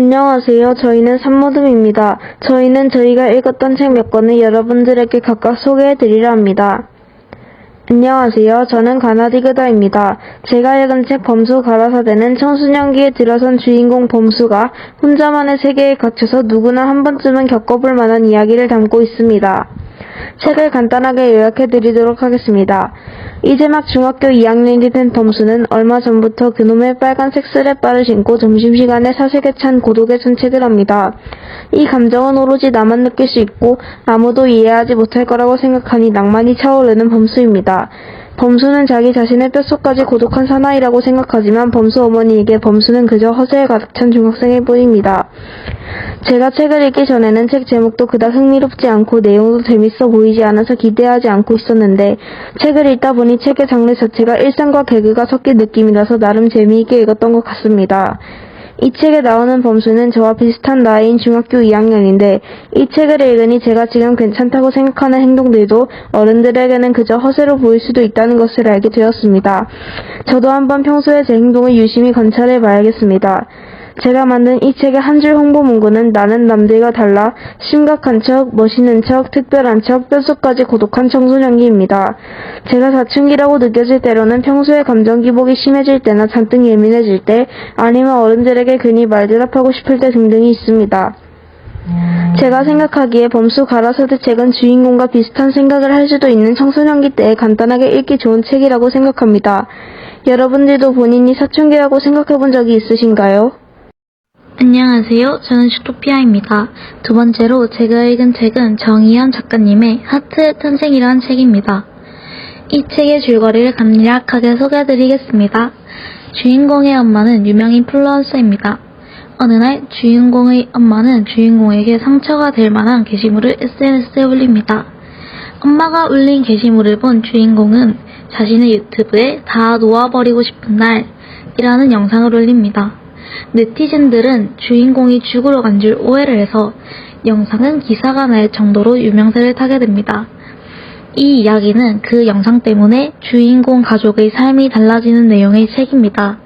안녕하세요. 저희는 산모듬입니다. 저희는 저희가 읽었던 책 몇 권을 여러분들에게 각각 소개해드리려 합니다. 안녕하세요. 저는 가나디그다입니다. 제가 읽은 책 범수 가라사대는 청소년기에 들어선 주인공 범수가 혼자만의 세계에 갇혀서 누구나 한 번쯤은 겪어볼 만한 이야기를 담고 있습니다. 책을 간단하게 요약해드리도록 하겠습니다. 이제 막 중학교 2학년이 된 범수는 얼마 전부터 그놈의 빨간색 쓰레빠를 신고 점심시간에 사색에 찬 고독에 산책을 합니다. 이 감정은 오로지 나만 느낄 수 있고 아무도 이해하지 못할 거라고 생각하니 낭만이 차오르는 범수입니다. 범수는 자기 자신의 뼛속까지 고독한 사나이라고 생각하지만 범수 어머니에게 범수는 그저 허세에 가득 찬 중학생일 뿐입니다. 제가 책을 읽기 전에는 책 제목도 그닥 흥미롭지 않고 내용도 재밌어 보이지 않아서 기대하지 않고 있었는데 책을 읽다 보니 책의 장르 자체가 일상과 개그가 섞인 느낌이라서 나름 재미있게 읽었던 것 같습니다. 이 책에 나오는 범수는 저와 비슷한 나이인 중학교 2학년인데 이 책을 읽으니 제가 지금 괜찮다고 생각하는 행동들도 어른들에게는 그저 허세로 보일 수도 있다는 것을 알게 되었습니다. 저도 한번 평소에 제 행동을 유심히 관찰해 봐야겠습니다. 제가 만든 이 책의 한 줄 홍보 문구는 나는 남들과 달라 심각한 척, 멋있는 척, 특별한 척, 뼛속까지 고독한 청소년기입니다. 제가 사춘기라고 느껴질 때로는 평소에 감정 기복이 심해질 때나 잔뜩 예민해질 때 아니면 어른들에게 괜히 말대답하고 싶을 때 등등이 있습니다. 제가 생각하기에 범수 가라사대 책은 주인공과 비슷한 생각을 할 수도 있는 청소년기 때에 간단하게 읽기 좋은 책이라고 생각합니다. 여러분들도 본인이 사춘기라고 생각해 본 적이 있으신가요? 안녕하세요. 저는 슈토피아입니다. 두 번째로 제가 읽은 책은 정희연 작가님의 하트의 탄생이라는 책입니다. 이 책의 줄거리를 간략하게 소개해드리겠습니다. 주인공의 엄마는 유명 인플루언서입니다. 어느 날 주인공의 엄마는 주인공에게 상처가 될 만한 게시물을 SNS에 올립니다. 엄마가 올린 게시물을 본 주인공은 자신의 유튜브에 다 놓아버리고 싶은 날이라는 영상을 올립니다. 네티즌들은 주인공이 죽으러 간 줄 오해를 해서 영상은 기사가 날 정도로 유명세를 타게 됩니다. 이 이야기는 그 영상 때문에 주인공 가족의 삶이 달라지는 내용의 책입니다.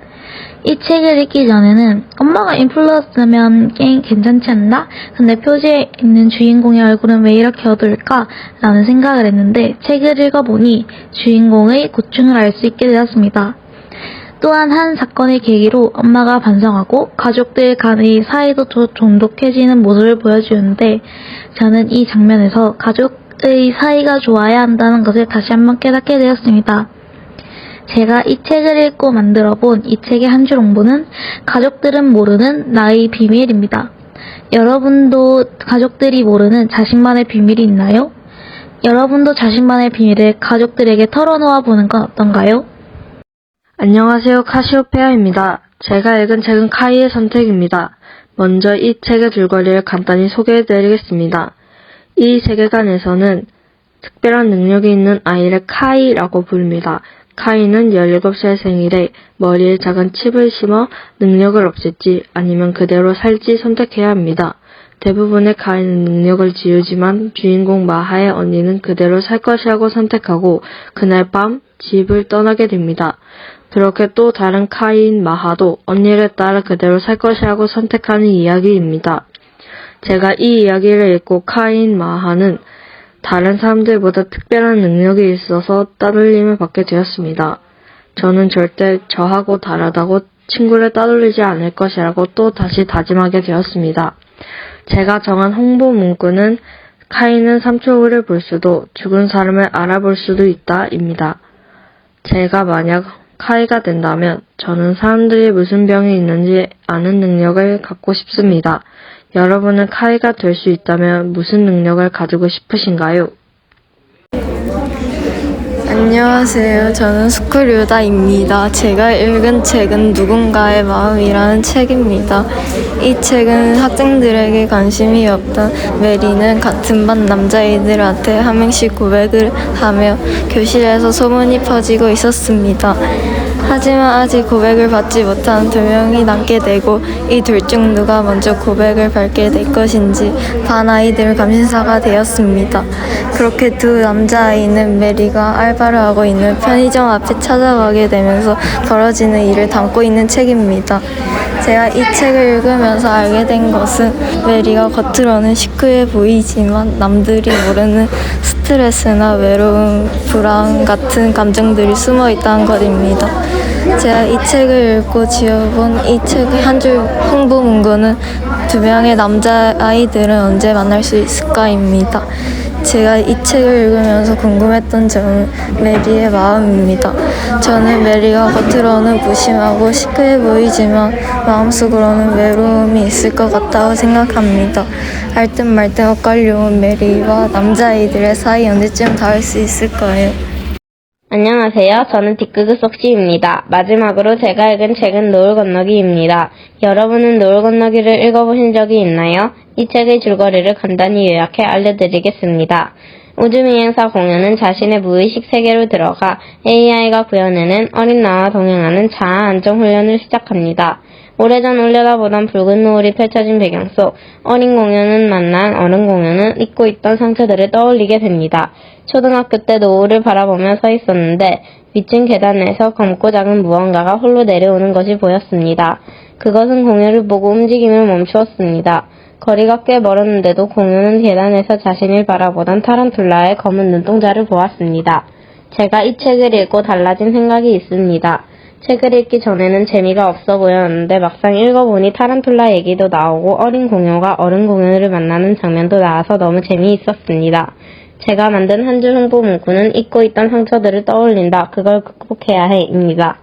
이 책을 읽기 전에는 엄마가 인플루언서면 괜찮지 않나? 근데 표지에 있는 주인공의 얼굴은 왜 이렇게 어두울까? 라는 생각을 했는데 책을 읽어보니 주인공의 고충을 알 수 있게 되었습니다. 또한 한 사건의 계기로 엄마가 반성하고 가족들 간의 사이도 더 돈독해지는 모습을 보여주는데 저는 이 장면에서 가족의 사이가 좋아야 한다는 것을 다시 한번 깨닫게 되었습니다. 제가 이 책을 읽고 만들어 본 이 책의 한 줄 홍보는 가족들은 모르는 나의 비밀입니다. 여러분도 가족들이 모르는 자신만의 비밀이 있나요? 여러분도 자신만의 비밀을 가족들에게 털어놓아 보는 건 어떤가요? 안녕하세요. 카시오페아입니다. 제가 읽은 책은 카이의 선택입니다. 먼저 이 책의 줄거리를 간단히 소개해드리겠습니다. 이 세계관에서는 특별한 능력이 있는 아이를 카이라고 부릅니다. 카이는 17살 생일에 머리에 작은 칩을 심어 능력을 없앨지 아니면 그대로 살지 선택해야 합니다. 대부분의 카이는 능력을 지우지만 주인공 마하의 언니는 그대로 살 것이라고 선택하고 그날 밤 집을 떠나게 됩니다. 그렇게 또 다른 카이인 마하도 언니를 따라 그대로 살 것이라고 선택하는 이야기입니다. 제가 이 이야기를 읽고 카이인 마하는 다른 사람들보다 특별한 능력이 있어서 따돌림을 받게 되었습니다. 저는 절대 저하고 다르다고 친구를 따돌리지 않을 것이라고 또 다시 다짐하게 되었습니다. 제가 정한 홍보 문구는 카이는 3초 후를 볼 수도 죽은 사람을 알아볼 수도 있다입니다. 제가 만약 카이가 된다면 저는 사람들이 무슨 병이 있는지 아는 능력을 갖고 싶습니다. 여러분은 카이가 될 수 있다면 무슨 능력을 가지고 싶으신가요? 안녕하세요. 저는 스쿠류다입니다. 제가 읽은 책은 누군가의 마음이라는 책입니다. 이 책은 학생들에게 관심이 없던 메리는 같은 반 남자애들한테 한 명씩 고백을 하며 교실에서 소문이 퍼지고 있었습니다. 하지만 아직 고백을 받지 못한 두 명이 남게 되고 이 둘 중 누가 먼저 고백을 받게 될 것인지 반 아이들 감신사가 되었습니다. 그렇게 두 남자아이는 메리가 알바를 하고 있는 편의점 앞에 찾아가게 되면서 벌어지는 일을 담고 있는 책입니다. 제가 이 책을 읽으면서 알게 된 것은 메리가 겉으로는 시크해 보이지만 남들이 모르는 스트레스나 외로움, 불안 같은 감정들이 숨어 있다는 것입니다. 제가 이 책을 읽고 지어본 이 책의 한 줄 홍보 문구는 두 명의 남자아이들은 언제 만날 수 있을까입니다. 제가 이 책을 읽으면서 궁금했던 점은 메리의 마음입니다. 저는 메리가 겉으로는 무심하고 시크해 보이지만 마음속으로는 외로움이 있을 것 같다고 생각합니다. 알듯 말듯 엇갈려온 메리와 남자아이들의 사이 언제쯤 닿을 수 있을까요? 안녕하세요. 저는 뒷극의 쏙씨입니다. 마지막으로 제가 읽은 책은 노을 건너기입니다. 여러분은 노을 건너기를 읽어보신 적이 있나요? 이 책의 줄거리를 간단히 요약해 알려드리겠습니다. 우주미행사 공연은 자신의 무의식 세계로 들어가 AI가 구현해낸 어린 나와 동행하는 자아 안정 훈련을 시작합니다. 오래전 올려다보던 붉은 노을이 펼쳐진 배경 속 어린 공연은 만난 어른 공연은 잊고 있던 상처들을 떠올리게 됩니다. 초등학교 때 노을을 바라보며 서 있었는데 위층 계단에서 검고 작은 무언가가 홀로 내려오는 것이 보였습니다. 그것은 공연을 보고 움직임을 멈추었습니다. 거리가 꽤 멀었는데도 공연은 계단에서 자신을 바라보던 타란툴라의 검은 눈동자를 보았습니다. 제가 이 책을 읽고 달라진 생각이 있습니다. 책을 읽기 전에는 재미가 없어 보였는데 막상 읽어보니 타란툴라 얘기도 나오고 어린 공녀가 어른 공녀를 만나는 장면도 나와서 너무 재미있었습니다. 제가 만든 한 줄 홍보 문구는 잊고 있던 상처들을 떠올린다. 그걸 극복해야 해. 입니다.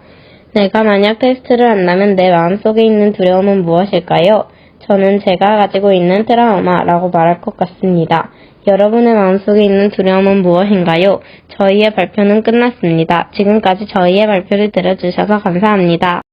내가 만약 테스트를 한다면 내 마음속에 있는 두려움은 무엇일까요? 저는 제가 가지고 있는 트라우마라고 말할 것 같습니다. 여러분의 마음속에 있는 두려움은 무엇인가요? 저희의 발표는 끝났습니다. 지금까지 저희의 발표를 들어주셔서 감사합니다.